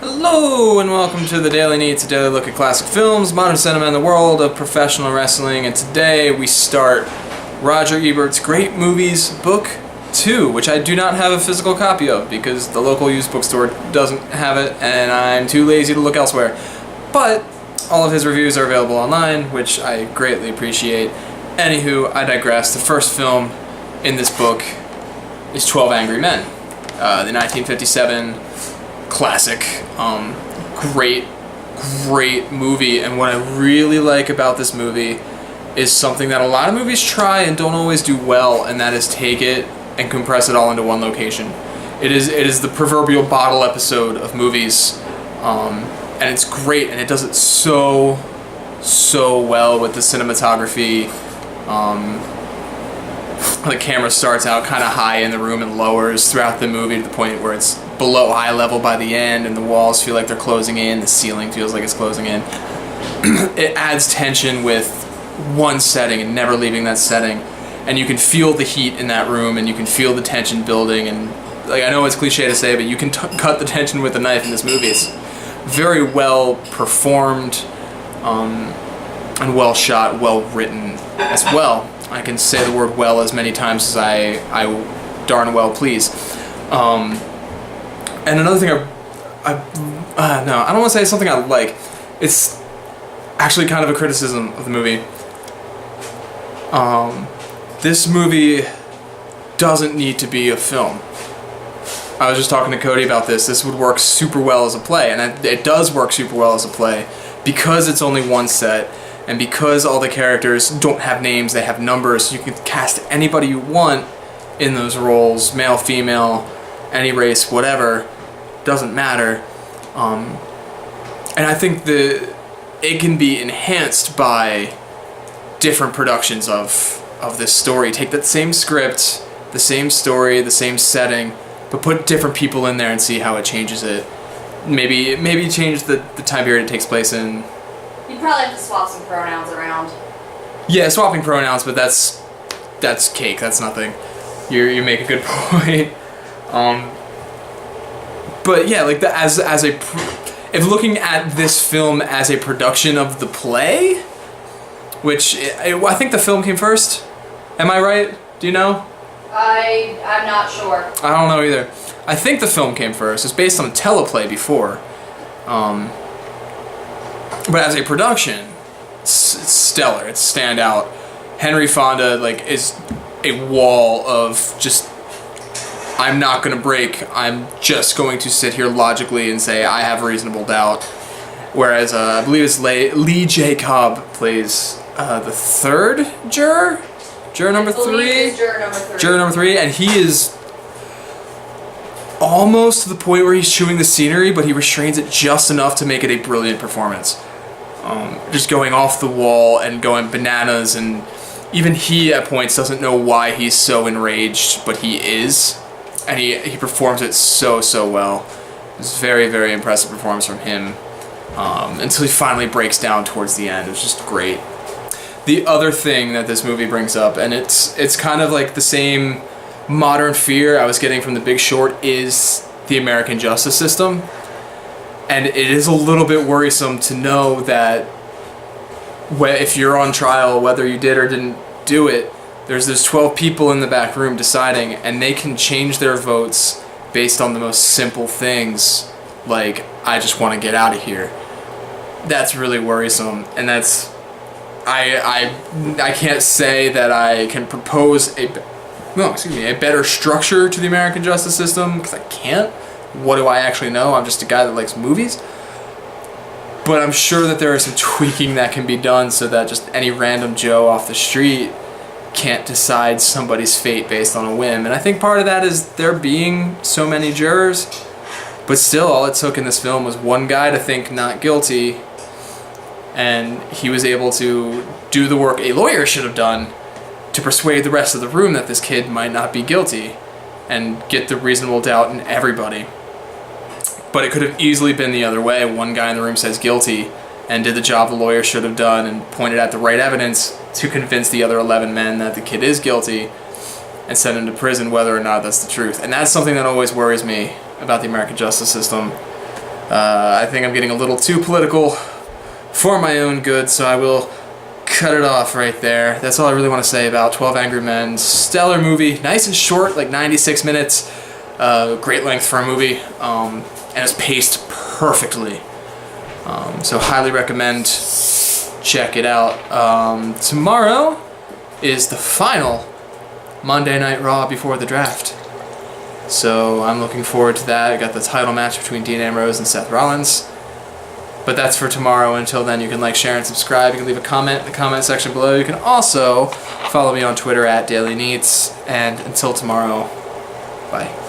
Hello and welcome to the Daily Neitz, a daily look at classic films, modern cinema, and the world of professional wrestling. And today we start Roger Ebert's Great Movies Book 2, which I do not have a physical copy of because the local used bookstore doesn't have it and I'm too lazy to look elsewhere. But all of his reviews are available online, which I greatly appreciate. Anywho, I digress. The first film in this book is 12 Angry Men, the 1957 classic. Great movie. And what I really like about this movie is something that a lot of movies try and don't always do well, and that is take it and compress it all into one location. It is the proverbial bottle episode of movies, and it's great, and it does it so well with the cinematography. The camera starts out kind of high in the room and lowers throughout the movie to the point where it's below eye level by the end, and the walls feel like they're closing in, the ceiling feels like it's closing in. It adds tension with one setting and never leaving that setting, and you can feel the heat in that room, and you can feel the tension building, and like, I know it's cliche to say, but you can cut the tension with a knife in this movie. It's very well performed, and well shot, well written as well. I can say the word well as many times as I darn well please. And another thing I don't want to say it's something I like. It's actually kind of a criticism of the movie. This movie doesn't need to be a film. I was just talking to Cody about this. This would work super well as a play, and it does work super well as a play because it's only one set, and because all the characters don't have names, they have numbers. You can cast anybody you want in those roles, male, female, any race, whatever, doesn't matter. And I think it can be enhanced by different productions of this story. Take that same script, the same story, the same setting, but put different people in there and see how it changes it. Maybe change the time period it takes place in. You'd probably have to swap some pronouns around. Yeah, swapping pronouns, but that's cake. That's nothing. You make a good point. But yeah, like if looking at this film as a production of the play, which I think the film came first. Am I right? Do you know? I'm not sure. I don't know either. I think the film came first. It's based on a teleplay before. But as a production, it's stellar. It's standout. Henry Fonda is a wall of just, I'm not going to break. I'm just going to sit here logically and say I have reasonable doubt. Whereas I believe it's Lee J. Cobb plays the third juror? Juror number 3? Juror number 3, and he is almost to the point where he's chewing the scenery, but he restrains it just enough to make it a brilliant performance. Just going off the wall and going bananas, and even he at points doesn't know why he's so enraged, but he is, and he performs it so well. It's very impressive performance from him, until he finally breaks down towards the end. It's just great. The other thing that this movie brings up, and it's kind of like the same modern fear I was getting from The Big Short, is the American justice system. And it is a little bit worrisome to know that if you're on trial, whether you did or didn't do it, there's 12 people in the back room deciding, and they can change their votes based on the most simple things, like, I just want to get out of here. That's really worrisome, and that's... I can't say that I can propose a better structure to the American justice system, because I can't. What do I actually know? I'm just a guy that likes movies. But I'm sure that there is some tweaking that can be done so that just any random Joe off the street can't decide somebody's fate based on a whim. And I think part of that is there being so many jurors. But still, all it took in this film was one guy to think not guilty, and he was able to do the work a lawyer should have done to persuade the rest of the room that this kid might not be guilty and get the reasonable doubt in everybody. But it could have easily been the other way. One guy in the room says guilty and did the job the lawyer should have done and pointed at the right evidence to convince the other 11 men that the kid is guilty and send him to prison whether or not that's the truth. And that's something that always worries me about the American justice system. I think I'm getting a little too political for my own good, so I will cut it off right there. That's all I really want to say about 12 Angry Men. Stellar movie, nice and short, like 96 minutes. Great length for a movie, and it's paced perfectly. So highly recommend. Check it out. Tomorrow is the final Monday Night Raw before the draft. So I'm looking forward to that. I got the title match between Dean Ambrose and Seth Rollins. But that's for tomorrow. Until then, you can like, share, and subscribe. You can leave a comment in the comment section below. You can also follow me on Twitter at Daily Neitz. And until tomorrow, bye.